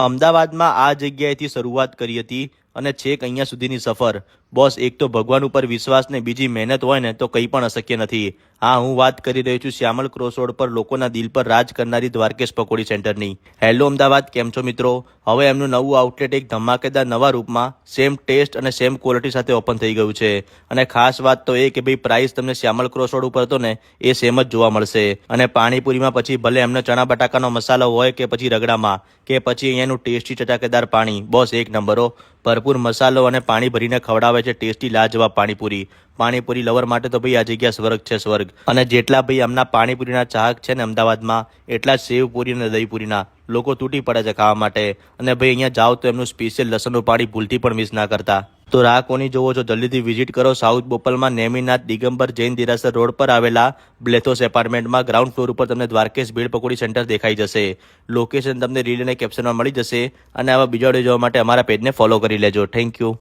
અમદાવાદમાં આ જગ્યાએથી શરૂઆત કરી હતી અને છેક અહીંયા સુધીની સફર. બોસ, એક તો ભગવાન ઉપર વિશ્વાસ ને બીજી મહેનત હોય ને તો કંઈ પણ અશક્ય નથી. હા, હું વાત કરી રહ્યો છું શ્યામલ ક્રોસ રોડ પર લોકોના દિલ પર રાજ કરનારી દ્વારકેશ પકોડી સેન્ટરની. હેલો અમદાવાદ, કેમ છો મિત્રો? હવે એમનું નવું આઉટલેટ એક ધમાકેદાર નવા રૂપમાં સેમ ટેસ્ટ અને સેમ ક્વોલિટી સાથે ઓપન થઈ ગયું છે. અને ખાસ વાત તો એ કે ભાઈ પ્રાઇસ તમને શ્યામલ ક્રોસ રોડ ઉપર તો ને એ સેમ જ જોવા મળશે. અને પાણીપુરીમાં પછી ભલે એમને ચણા બટાકાનો મસાલો હોય કે પછી રગડામાં કે પછી અહીંયાનું ટેસ્ટી ચટાકેદાર પાણી, બોસ એક નંબરો. ભરપૂર મસાલો અને પાણી ભરીને ખવડાવે છે ટેસ્ટી લાજવાબ પાણીપુરી. પાણીપુરી લવર માટે તો ભાઈ આ જગ્યા સ્વર્ગ છે, સ્વર્ગ. અને જેટલા ભાઈ આમના પાણીપુરીના ચાહક છે ને અમદાવાદમાં, એટલા જ સેવપુરી અને દહીંપુરીના લોકો તૂટી પડે છે ખાવા માટે. અને ભાઈ અહીંયા જાઓ તો એમનું સ્પેશિયલ લસણનું પાણી ભૂલથી પણ મિસ ના કરતા. તો રાહ કોની જોવો છો? જલ્દીથી વિઝિટ કરો સાઉથ બોપલમાં નેમિનાથ દિગંબર જૈન દેરાસર રોડ પર આવેલા બ્લેથોસ એપાર્ટમેન્ટમાં ગ્રાઉન્ડ ફ્લોર ઉપર તમને દ્વારકેશ ભેળ પકોડી સેન્ટર દેખાઈ જશે. લોકેશન તમને રીલ અને કેપ્શનમાં મળી જશે. અને આવા બીજા વિડીયો જોવા માટે અમારા પેજને ફોલો કરી લેજો. Thank you.